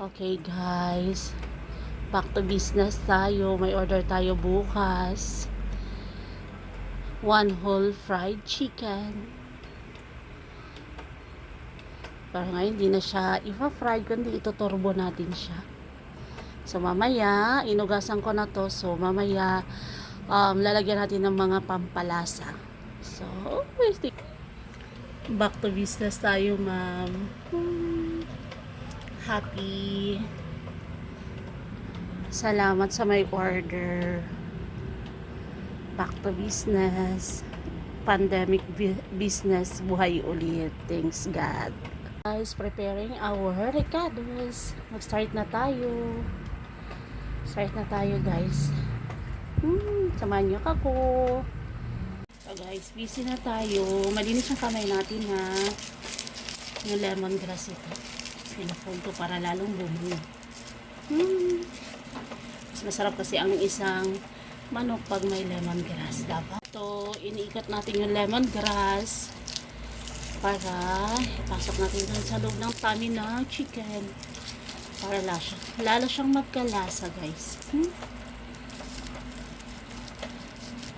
Okay guys, back to business tayo. May order tayo bukas. One whole fried chicken. Pero ngayon hindi na siya ipa-fry, kundi ito-turbo natin siya. So mamaya, inugasan ko na to. So mamaya, lalagyan natin ng mga pampalasa. So, back to business tayo, ma'am. Happy. Salamat sa may order. Back to business. Pandemic business. Buhay ulit. Thanks God. Guys, preparing our ricados. Mag-start na tayo. Start na tayo, guys. Samahan niyo ako. So guys, busy na tayo. Malinis yung kamay natin, ha. Yung lemongrass ito. Pinafold ko para lalong bumuno. Masarap kasi ang isang manok pag may lemongrass. Dapat ito, iniikot natin yung lemongrass para ipasok natin dun sa loob ng tummy na chicken para lalo siyang magkalasa, guys.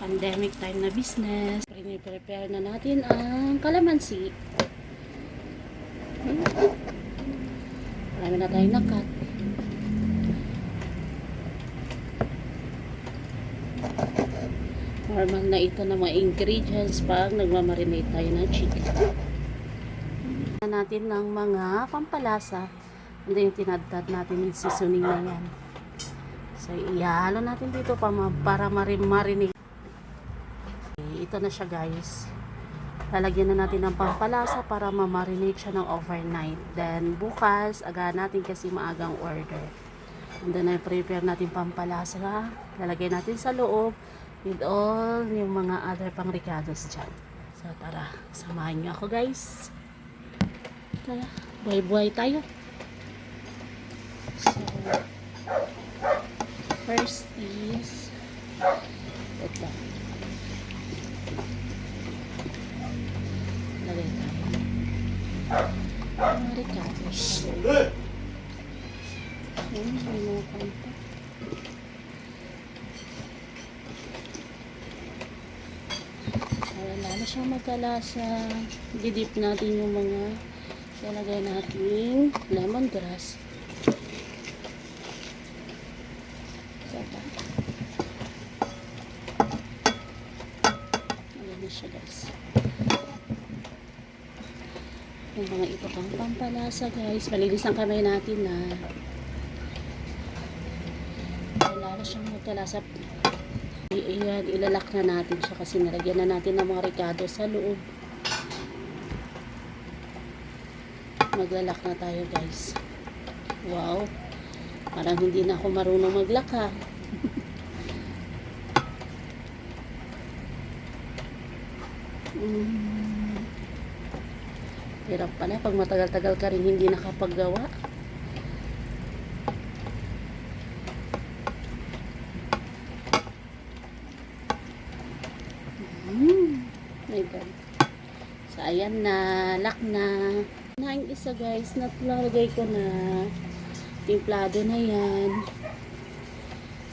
Pandemic time na business. Prepare na natin ang kalamansi. Marami na tayong nakat. Normal na ito na mga ingredients pag nagmamarinate tayo ng chicken. Natin ng mga pampalasa. And then yung tinadtad natin yung seasoning na yan. So ihalo natin dito para marinate. Ito na siya, guys. Lalagyan na natin ng pampalasa para ma-marinate siya ng overnight. Then bukas, aga natin kasi maagang order. And then prepare natin pampalasa. Lalagyan natin sa loob with all yung mga other pang ricados dyan. So tara, samahan nyo ako, guys. Tara, buhay-buhay tayo. So first is ito. Lagay tayo mga ricados. May mga kanta. Lalo siyang magkalasa. Didip natin yung mga ilagay natin lemongrass. Ayan na siya, guys. Yung mga ito pang pampalasa, guys. Malinis ang kamay natin na lalo siyang magkalasa. Ayan, ilalak na natin siya kasi nalagyan na natin ng mga ricado sa loob. Maglalak na tayo, guys. Wow, parang hindi na ako marunong maglak, ha. Hirap pala pag matagal-tagal ka rin hindi nakapaggawa. My God. So ayan na, lock na. Ang isa, guys, natlagay ko na. Timplado na yan.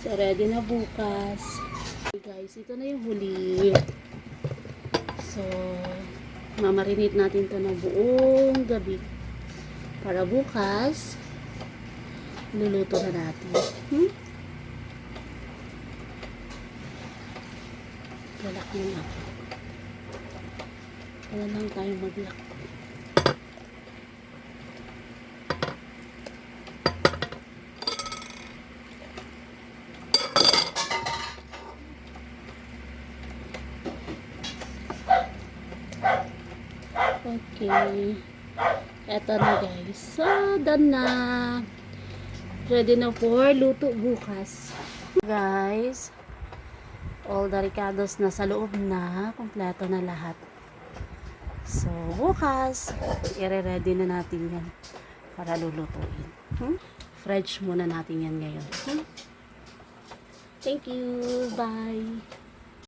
So ready na bukas. Okay, guys, ito na yung huli. So mamarinate natin to na buong gabi para bukas luluto na natin. Lalak na ako. Wala lang tayo maglak. Okay. Eto na, guys. So, done na. Ready na for luto bukas. Guys, all the ricados na sa loob na. Kompleto na lahat. So, bukas, i-ready na natin yan para lulutuin. Fridge muna natin yan ngayon. Thank you. Bye.